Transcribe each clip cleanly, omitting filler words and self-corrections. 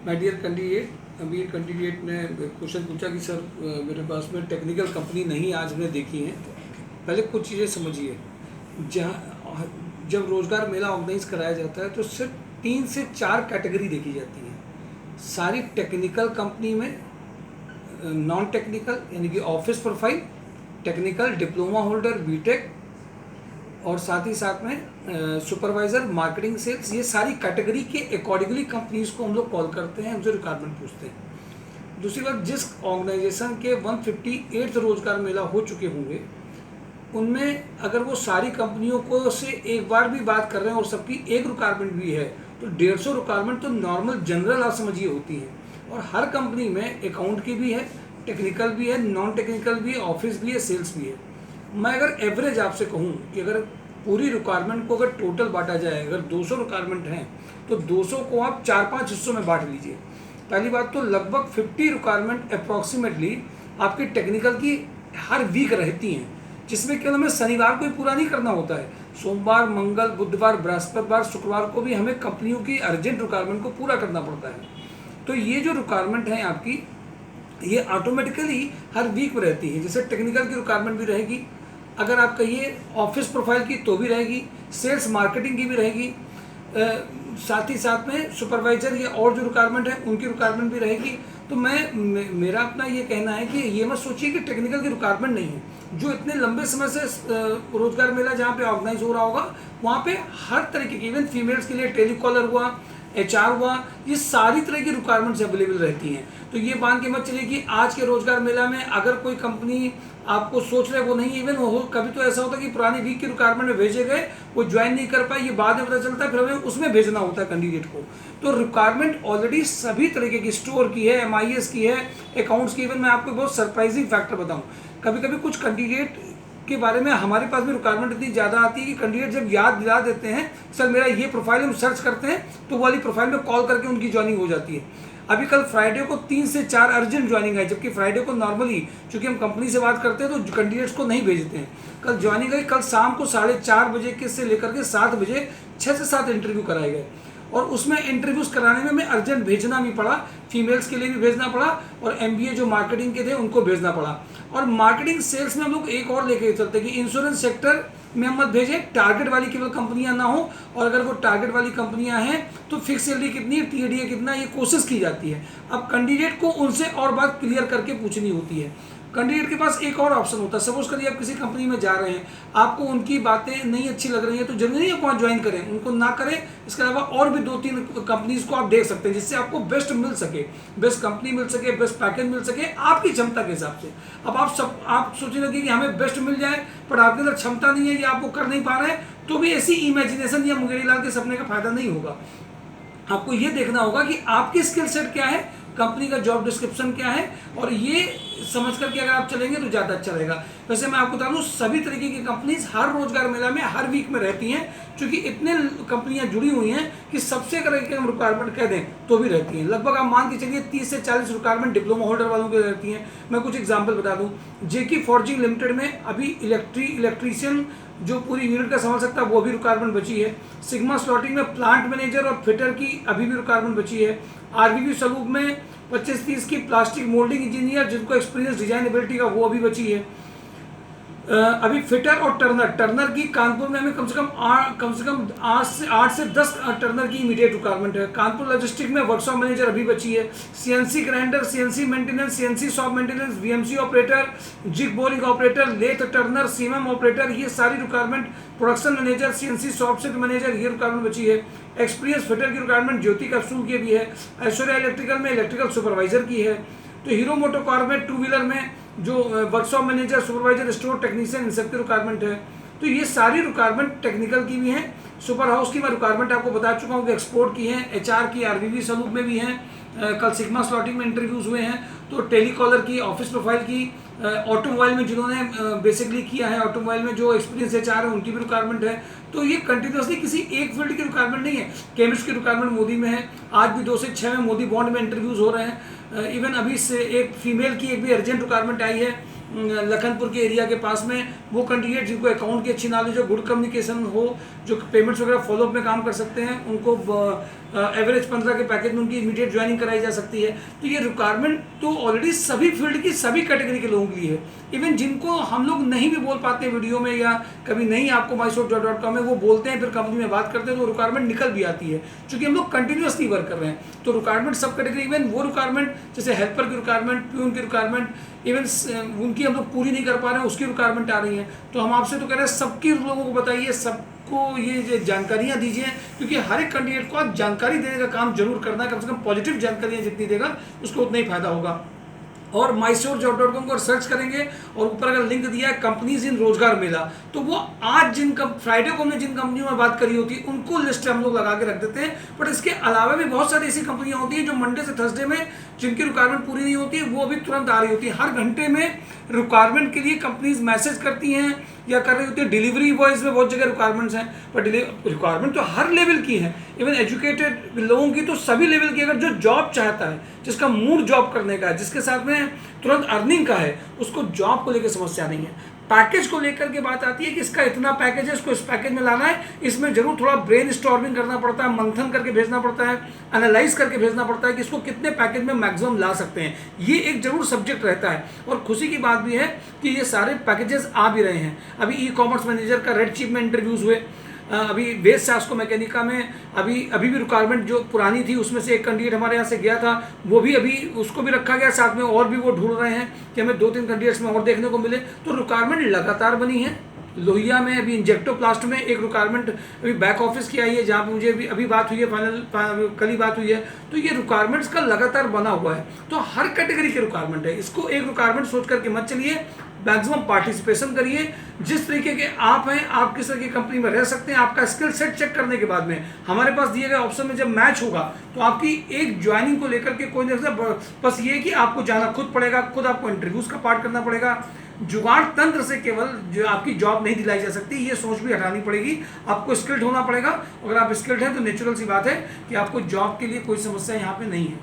My dear candidate, अभी एक candidate ने क्वेश्चन पूछा कि सर मेरे पास में टेक्निकल कंपनी नहीं आज हमने देखी है। पहले कुछ चीज़ें समझिए। जहाँ जब रोज़गार मेला ऑर्गेनाइज कराया जाता है तो सिर्फ 3 से 4 कैटेगरी देखी जाती है। सारी टेक्निकल कंपनी में नॉन टेक्निकल यानी कि office profile, technical, diploma holder, B Tech और साथ ही साथ में सुपरवाइज़र, मार्केटिंग, सेल्स, ये सारी कैटेगरी के अकॉर्डिंगली कंपनीज़ को हम लोग कॉल करते हैं, उनसे रिक्वायरमेंट पूछते हैं। दूसरी बात, जिस ऑर्गेनाइजेशन के 158 रोजगार मेला हो चुके होंगे उनमें अगर वो सारी कंपनियों को से एक बार भी बात कर रहे हैं और सबकी एक रिक्वायरमेंट भी है तो 150 रिक्वायरमेंट तो नॉर्मल जनरल आप समझिए होती है। और हर कंपनी में अकाउंट की भी है, टेक्निकल भी है, नॉन टेक्निकल भी है, ऑफिस भी है, सेल्स भी है। मैं अगर एवरेज आपसे कहूँ कि अगर पूरी रिक्वायरमेंट को अगर टोटल बांटा जाए, अगर 200 रिक्वायरमेंट हैं तो 200 को आप 4-5 हिस्सों में बांट लीजिए। पहली बात तो लगभग 50 रिक्वायरमेंट अप्रॉक्सीमेटली आपकी टेक्निकल की हर वीक रहती हैं, जिसमें केवल हमें शनिवार को ही पूरा नहीं करना होता है। सोमवार, मंगल, बुधवार, बृहस्पतिवार, शुक्रवार को भी हमें कंपनियों की अर्जेंट रिक्वायरमेंट को पूरा करना पड़ता है। तो ये जो रिक्वायरमेंट है आपकी, ये ऑटोमेटिकली हर वीक में रहती है। जैसे टेक्निकल की रिक्वायरमेंट भी रहेगी, अगर आप कहिए ऑफिस प्रोफाइल की तो भी रहेगी, सेल्स मार्केटिंग की भी रहेगी, साथ ही साथ में सुपरवाइजर या और जो रिक्वायरमेंट है उनकी रिक्वायरमेंट भी रहेगी। तो मेरा अपना ये कहना है कि ये मत सोचिए कि टेक्निकल की रिक्वायरमेंट नहीं है। जो इतने लंबे समय से रोजगार मेला जहाँ पे ऑर्गेनाइज हो रहा होगा वहाँ पे हर तरीके की, इवन फीमेल्स के लिए टेलीकॉलर हुआ, HR हुआ, ये सारी तरह की रिक्वायरमेंट्स अवेलेबल रहती हैं। तो ये मान के मत चलिए कि आज के रोजगार मेला में अगर कोई कंपनी आपको सोच रहे वो नहीं, इवन हो कभी तो ऐसा होता है कि पुरानी वीक की रिक्वायरमेंट में भेजे गए, वो ज्वाइन नहीं कर पाए, ये बाद में पता चलता है, फिर हमें उसमें भेजना होता है कैंडिडेट को। तो रिक्वायरमेंट ऑलरेडी सभी तरीके की, स्टोर की है, MIS की है, अकाउंट्स की। इवन मैं आपको बहुत सरप्राइजिंग फैक्टर बताऊँ, कभी कभी कुछ कैंडिडेट के बारे में हमारे पास में रिक्वायरमेंट इतनी ज़्यादा आती है कि कैंडिडेट जब याद दिला देते हैं सर मेरा ये प्रोफाइल, हम सर्च करते हैं तो वाली प्रोफाइल में कॉल करके उनकी ज्वाइनिंग हो जाती है। अभी कल फ्राइडे को 3 से 4 अर्जेंट ज्वाइनिंग है, जबकि फ्राइडे को नॉर्मली चूंकि हम कंपनी से बात करते हैं तो कैंडिडेट्स को नहीं भेजते हैं। कल ज्वाइनिंग आई, कल शाम को 4:30 बजे के से लेकर के 7 बजे 6 से 7 इंटरव्यू कराए गए और उसमें इंटरव्यूज कराने में हमें अर्जेंट भेजना भी पड़ा, फीमेल्स के लिए भी भेजना पड़ा और MBA जो मार्केटिंग के थे उनको भेजना पड़ा। और मार्केटिंग सेल्स में हम लोग एक और लेके चलते कि इंश्योरेंस सेक्टर में हम मत भेजें, टारगेट वाली केवल कंपनियां ना हो, और अगर वो टारगेट वाली कंपनियां हैं तो फिक्स सैलरी कितनी है, TDA कितना, ये कोशिश की जाती है। अब कैंडिडेट को उनसे और बात क्लियर करके पूछनी होती है। कैंडिडेट के पास एक और ऑप्शन होता है, सपोज करिए आप किसी कंपनी में जा रहे हैं, आपको उनकी बातें नहीं अच्छी लग रही हैं तो जरूरी नहीं है वहाँ ज्वाइन करें, उनको ना करें। इसके अलावा और भी 2-3 कंपनीज को आप देख सकते हैं जिससे आपको बेस्ट मिल सके, बेस्ट कंपनी मिल सके, बेस्ट पैकेज मिल सके आपकी क्षमता के हिसाब से। अब आप सोचने लगे कि हमें बेस्ट मिल जाए पर आपके अंदर क्षमता नहीं है या आप वो कर नहीं पा रहे हैं, तो भी ऐसी इमेजिनेशन या मुंगेरी लाल के सपने का फायदा नहीं होगा। आपको ये देखना होगा कि आपकी स्किल सेट क्या है, कंपनी का जॉब डिस्क्रिप्शन क्या है, और ये समझ करके अगर आप चलेंगे तो ज़्यादा अच्छा रहेगा। वैसे मैं आपको बता दूँ सभी तरीके की कंपनीज हर रोजगार मेला में हर वीक में रहती हैं, क्योंकि इतने कंपनियां जुड़ी हुई हैं कि सबसे करके हम रिक्वायरमेंट कह दें तो भी रहती हैं। लगभग आप मान के चलिए 30 से 40 रिक्वायरमेंट डिप्लोमा होल्डर वालों की रहती हैं। मैं कुछ एग्जाम्पल बता दूँ, जेकी फॉर्जिंग लिमिटेड में अभी इलेक्ट्रीशियन जो पूरी यूनिट का संभाल सकता है वो भी रिक्वायरमेंट बची है। सिग्मा स्लॉटिंग में प्लांट मैनेजर और फिटर की अभी भी रिक्वायरमेंट बची है। RVB सलूब में 25-30 की प्लास्टिक मोल्डिंग इंजीनियर जिनको एक्सपीरियंस डिजाइनेबिलिटी का वो अभी बची है। अभी फिटर और टर्नर की कानपुर में हमें कम से कम 8 से 10 टर्नर की इमीडिएट रिक्वायरमेंट है। कानपुर लॉजिस्टिक में वर्कशॉप मैनेजर अभी बची है। CNC grinder, CNC maintenance, CNC shop maintenance, VMC operator, jig boring operator, lathe turner, CMM operator, ये सारी requirement. Production manager, CNC shop set manager, ये रिक्वायरमेंट बची है। एक्सपीरियंस फिटर की रिक्वायरमेंट ज्योति कैप्सूल की भी है। ऐश्वर्या इलेक्ट्रिकल में इलेक्ट्रिकल सुपरवाइजर की है। तो हीरो मोटोकॉर्प में 2 व्हीलर में जो workshop manager, supervisor, store technician, इन सब की रिक्वायरमेंट है। तो ये सारी रिक्वायरमेंट टेक्निकल की भी हैं। सुपर हाउस की मैं रिक्वायरमेंट आपको बता चुका हूँ कि एक्सपोर्ट की है, HR की, RVB सलूब में भी हैं। कल सिग्मा स्लॉटिंग में इंटरव्यूज हुए हैं। तो टेलीकॉलर की, ऑफिस प्रोफाइल की, ऑटोमोबाइल में जिन्होंने बेसिकली किया है, ऑटोमोबाइल में जो एक्सपीरियंस HR है उनकी भी रिक्वायरमेंट है। तो ये कंटिन्यूसली किसी एक फील्ड की रिक्वायरमेंट नहीं है। केमिस्ट की रिक्वायरमेंट मोदी में है, आज भी 2 से 6 में मोदी बॉन्ड में इंटरव्यूज हो रहे हैं। इवन अभी से एक फीमेल की एक भी अर्जेंट रिक्वायरमेंट आई है लखनपुर के एरिया के पास में, वो कैंडिडेट जिनको अकाउंट की अच्छी नॉलेज हो, गुड कम्युनिकेशन हो, जो पेमेंट्स वगैरह फॉलोअप में काम कर सकते हैं, उनको एवरेज 15 के पैकेज में उनकी इमीडिएट ज्वाइनिंग कराई जा सकती है। तो ये रिक्वायरमेंट तो ऑलरेडी सभी फील्ड की सभी कैटेगरी के लोगों के लिए है। इवन जिनको हम लोग नहीं भी बोल पाते वीडियो में या कभी नहीं आपको mysore.com में वो बोलते हैं, फिर कंपनी में बात करते हैं तो रिक्वायरमेंट निकल भी आती है, क्योंकि हम लोग कंटिन्यूसली वर्क कर रहे हैं। तो रिक्वायरमेंट सब कैटेगरी, इवन वो रिक्वायरमेंट जैसे हेल्पर की रिक्वायरमेंट, प्यून की रिक्वायरमेंट, इवन उनकी हम लोग पूरी नहीं कर पा रहे हैं, उसकी रिक्वायरमेंट आ रही है। तो हम आपसे तो कह रहे हैं सबकी लोगों को बताइए, सबको ये जानकारियाँ दीजिए, क्योंकि हर एक कैंडिडेट को आप जानकारी देने का काम जरूर करना है। कम से कम पॉजिटिव जानकारियाँ जितनी देगा उसको उतना ही फायदा होगा। और mysore.com को सर्च करेंगे और ऊपर अगर लिंक दिया है कंपनीज इन रोजगार मेला, तो वो आज फ्राइडे को हमने जिन कंपनियों में बात करी होती है उनको लिस्ट हम लोग लगा के रख देते हैं। बट इसके अलावा भी बहुत सारी ऐसी कंपनियां होती हैं जो मंडे से थर्सडे में जिनकी रिक्वायरमेंट पूरी नहीं होती है, वो अभी तुरंत आ रही होती है। हर घंटे में रिक्वायरमेंट के लिए कंपनीज मैसेज करती हैं या कर रही होती है। डिलीवरी बॉयज़ में बहुत जगह रिक्वायरमेंट्स हैं, पर रिक्वायरमेंट तो हर लेवल की है, इवन एजुकेटेड लोगों की तो सभी लेवल की। अगर जो जॉब चाहता है, जिसका मूड जॉब करने का है, जिसके साथ में तुरंत अर्निंग का है, उसको जॉब को लेकर समस्या नहीं है। पैकेज को लेकर के बात आती है कि इसका इतना पैकेज है, इसको इस पैकेज में लाना है, इसमें जरूर थोड़ा ब्रेन स्टॉर्मिंग करना पड़ता है, मंथन करके भेजना पड़ता है, एनालाइज करके भेजना पड़ता है कि इसको कितने पैकेज में मैक्सिमम ला सकते हैं। ये एक जरूर सब्जेक्ट रहता है। और खुशी की बात भी है कि ये सारे पैकेजेस आ भी रहे हैं। अभी ई कॉमर्स मैनेजर का रेड चिप में इंटरव्यूज़ हुए, अभी वेस्ट सास्को मैकेनिका में अभी भी रिक्वायरमेंट जो पुरानी थी उसमें से एक कैंडिडेट हमारे यहाँ से गया था, वो भी अभी उसको भी रखा गया साथ में, और भी वो ढूंढ रहे हैं कि हमें 2-3 कैंडिडेट्स में और देखने को मिले। तो रिक्वायरमेंट लगातार बनी है। लोहिया में अभी इंजेक्टोप्लास्ट में एक रिक्वायरमेंट अभी बैक ऑफिस की आई है, जहाँ पर मुझे अभी बात हुई है, फाइनल कल ही बात हुई है। तो ये रिक्वायरमेंट्स का लगातार बना हुआ है। तो हर कैटेगरी की रिक्वायरमेंट है, इसको एक रिक्वायरमेंट सोच करके मत चलिए, मैक्सिमम पार्टिसिपेशन करिए। जिस तरीके के आप हैं, आप किस तरह की कंपनी में रह सकते हैं, आपका स्किल सेट चेक करने के बाद में हमारे पास दिए गए ऑप्शन में जब मैच होगा तो आपकी एक ज्वाइनिंग को लेकर के कोई नहीं। बस ये कि आपको जाना खुद पड़ेगा, खुद आपको इंटरव्यूज का पार्ट करना पड़ेगा। जुगाड़ तंत्र से केवल जो आपकी जॉब नहीं दिलाई जा सकती, ये सोच भी हटानी पड़ेगी। आपको स्किल्ड होना पड़ेगा। अगर आप स्किल्ड हैं तो नेचुरल सी बात है कि आपको जॉब के लिए कोई समस्या यहाँ पे नहीं है।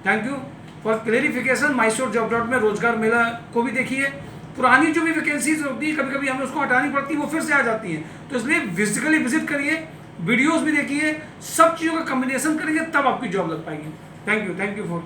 Thank you for clarification. mysore.com में रोजगार मेला को भी देखिए। पुरानी जो भी वैकेंसीज होती है कभी कभी हमें उसको हटानी पड़ती है, वो फिर से आ जाती हैं। तो इसलिए फिजिकली विजिट करिए, वीडियोस भी देखिए, सब चीज़ों का कॉम्बिनेशन करिए, तब आपकी जॉब लग पाएगी। Thank you for